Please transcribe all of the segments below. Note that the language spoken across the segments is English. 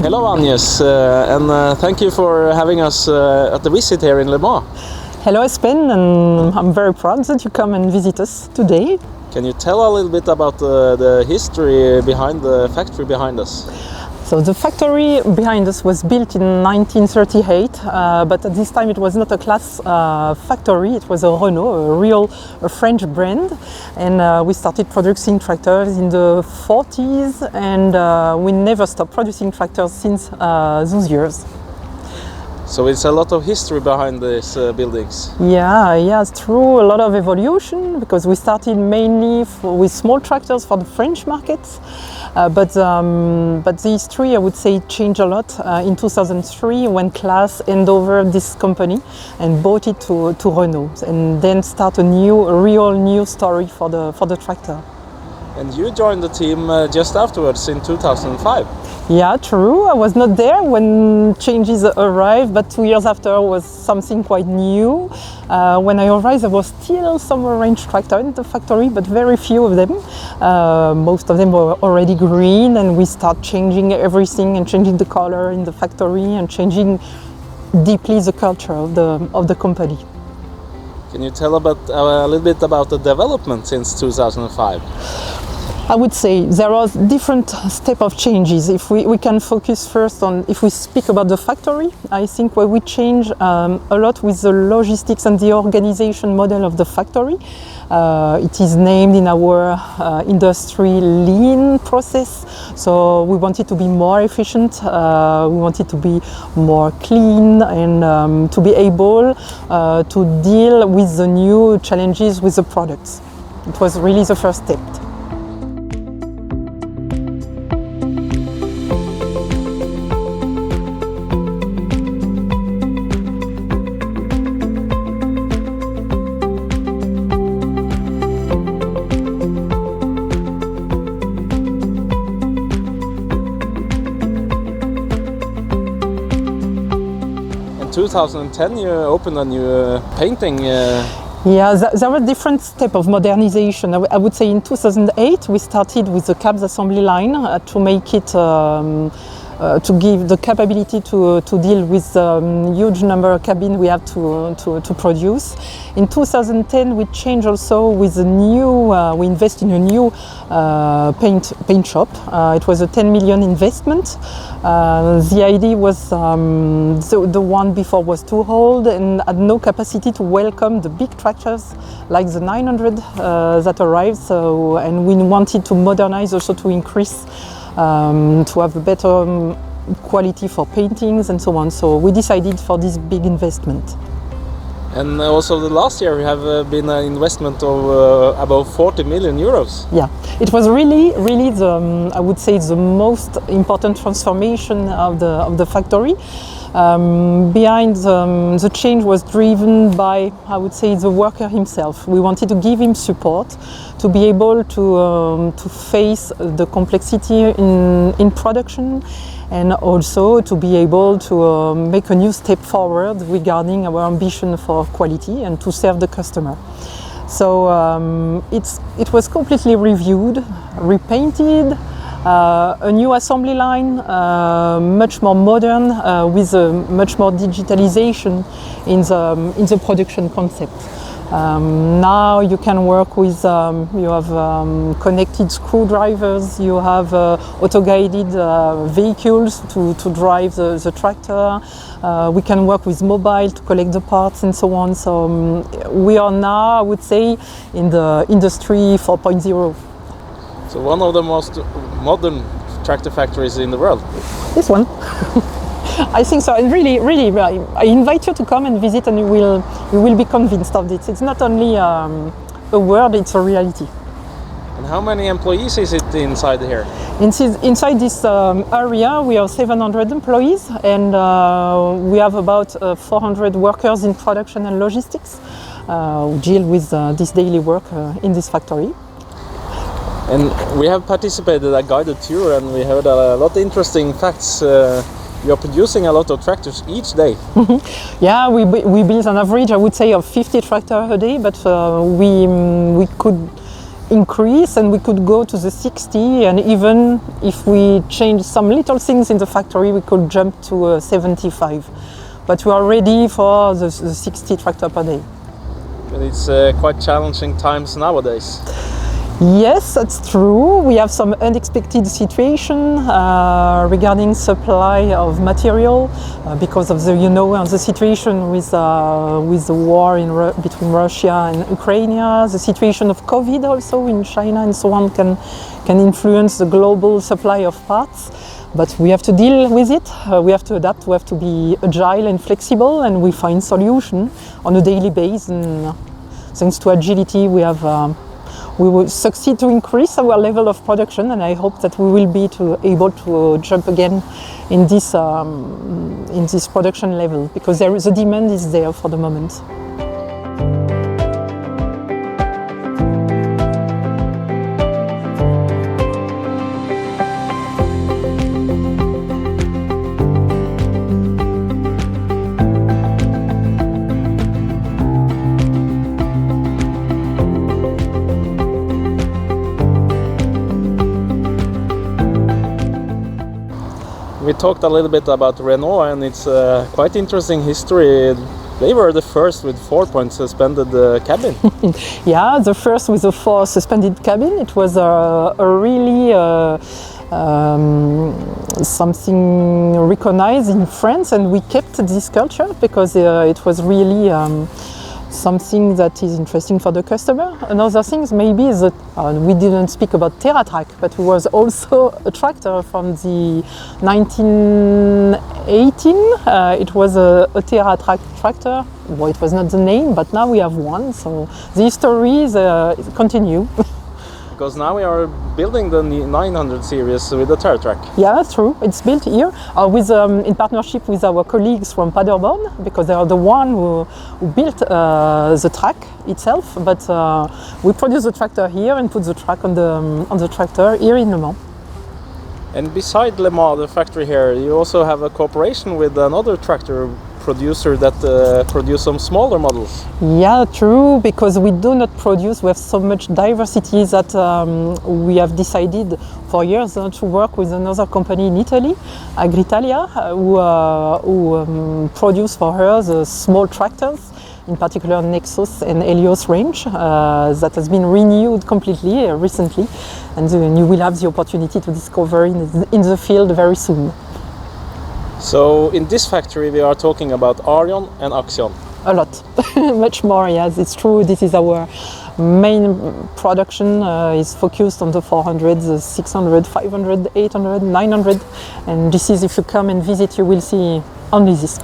Hello Agnes, and thank you for having us at the visit here in Le Mans. Hello Espen, and I'm very proud that you come and visit us today. Can you tell a little bit about the history behind the factory behind us? So the factory behind us was built in 1938, but at this time it was not a CLAAS factory, it was a Renault, a French brand, and we started producing tractors in the 40s, and we never stopped producing tractors since those years. So it's a lot of history behind these buildings. Yeah, it's true. A lot of evolution, because we started mainly with small tractors for the French markets, but the history, I would say, changed a lot in 2003 when CLAAS handed over this company and bought it to Renault, and then start a real new story for the tractor. And you joined the team just afterwards in 2005. Yeah, true. I was not there when changes arrived, but 2 years after was something quite new. When I arrived, there was still some range tractors in the factory, but very few of them. Most of them were already green, and we start changing everything and changing the color in the factory and changing deeply the culture of the company. Can you tell a little bit about the development since 2005? I would say there are different steps of changes. If we can focus first on, if we speak about the factory, I think where we change a lot with the logistics and the organization model of the factory. It is named in our industry lean process, so we want it to be more efficient, we want it to be more clean, and to be able to deal with the new challenges with the products. It was really the first step. In 2010 you opened a new painting. Yeah, there were different steps of modernization. I would say in 2008 we started with the cabs assembly line to make it to give the capability to deal with the huge number of cabins we have to produce. In 2010 we changed also with a new, we invest in a new paint shop. It was a 10 million investment. The idea was the one before was too old and had no capacity to welcome the big tractors like the 900 that arrived. So, and we wanted to modernize, also to increase, to have a better quality for paintings and so on. So we decided for this big investment. And also the last year we have been an investment of about 40 million euros. Yeah, it was really the, I would say, the most important transformation of the factory. Behind the change was driven by, I would say, the worker himself. We wanted to give him support to be able to face the complexity in production, and also to be able to make a new step forward regarding our ambition for quality and to serve the customer. So it was completely reviewed, repainted, a new assembly line, much more modern, with much more digitalization in the production concept. Now you can work with, you have connected screwdrivers, you have auto-guided vehicles to drive the tractor, we can work with mobile to collect the parts and so on. So we are now, I would say, in the industry 4.0. So one of the most modern tractor factories in the world. This one. I think so, and really, I invite you to come and visit, and you will be convinced of this. It's not only a word; it's a reality. And how many employees is it inside here? Inside this area, we have 700 employees, and we have about 400 workers in production and logistics who deal with this daily work in this factory. And we have participated in a guided tour, and we heard a lot of interesting facts. You're producing a lot of tractors each day. Yeah, we build an average, I would say, of 50 tractors a day, but we could increase, and we could go to the 60, and even if we change some little things in the factory, we could jump to 75. But we are ready for the 60 tractor per day. But it's quite challenging times nowadays. Yes, that's true. We have some unexpected situation regarding supply of material because of the situation with the war between Russia and Ukraine. The situation of COVID also in China and so on can influence the global supply of parts. But we have to deal with it. We have to adapt. We have to be agile and flexible, and we find solution on a daily basis. And thanks to agility, we will succeed to increase our level of production, and I hope that we will be able to jump again in this production level, because the demand is there for the moment. We talked a little bit about Renault, and it's quite interesting history. They were the first with 4-point suspended cabin. Yeah, the first with a 4 suspended cabin. It was a really something recognized in France, and we kept this culture because it was really something that is interesting for the customer. Another thing maybe is that we didn't speak about TerraTrak, but it was also a tractor from the 1918. It was a TerraTrak tractor. Well, it was not the name, but now we have one, so the histories continue. Because now we are building the 900 series with the TerraTrak. Yeah, that's true. It's built here in partnership with our colleagues from Paderborn, because they are the one who built the track itself. But we produce the tractor here and put the track on the tractor here in Le Mans. And beside Le Mans, the factory here, you also have a cooperation with another tractor producer that produce some smaller models. Yeah, true, because we do not produce, we have so much diversity that we have decided for years to work with another company in Italy, Agritalia, who produce for her the small tractors, in particular Nexus and Helios range, that has been renewed completely recently, and you will have the opportunity to discover in the field very soon. So in this factory we are talking about ARION and AXION. A lot, much more, yes, it's true. This is our main production, is focused on the 400, the 600, 500, 800, 900, and this is, if you come and visit, you will see only this.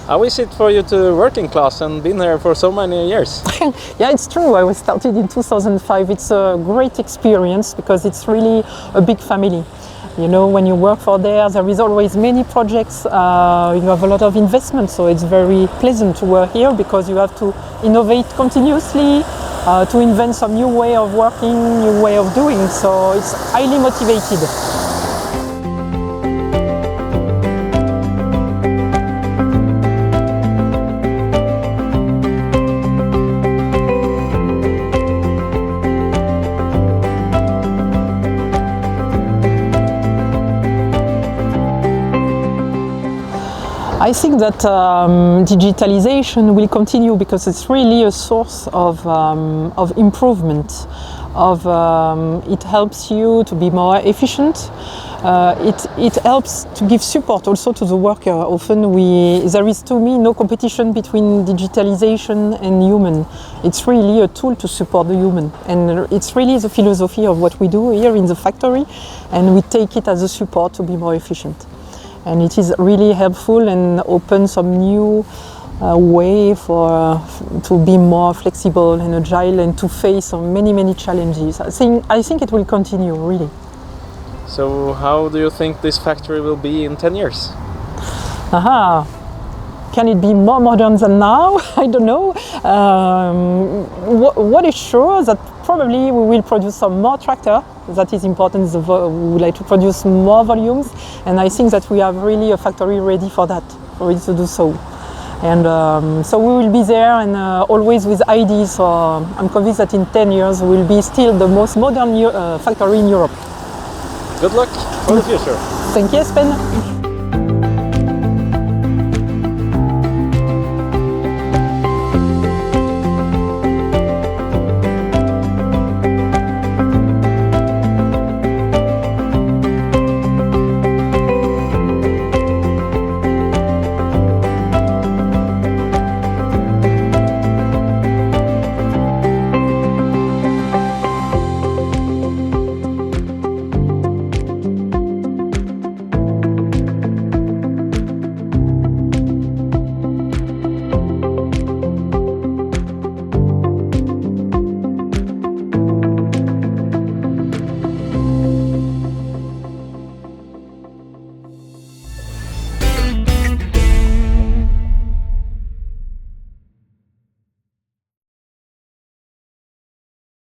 How is it for you to work in CLAAS and been here for so many years? Yeah, it's true. I was started in 2005. It's a great experience because it's really a big family. You know, when you work for there is always many projects, you have a lot of investment, so it's very pleasant to work here because you have to innovate continuously, to invent some new way of working, new way of doing, so it's highly motivated. I think that digitalization will continue because it's really a source of improvement. It helps you to be more efficient. It helps to give support also to the worker. Often there is, to me, no competition between digitalization and human. It's really a tool to support the human, and it's really the philosophy of what we do here in the factory, and we take it as a support to be more efficient. And it is really helpful and opens some new way to be more flexible and agile and to face many challenges. I think it will continue, really. So how do you think this factory will be in 10 years? Can it be more modern than now? I don't know. What is sure that probably we will produce some more tractor. That is important. We would like to produce more volumes, and I think that we have really a factory ready for that, for it to do so. And so we will be there, and always with ideas. So I'm convinced that in 10 years we will be still the most modern factory in Europe. Good luck for the future. Thank you, Espen.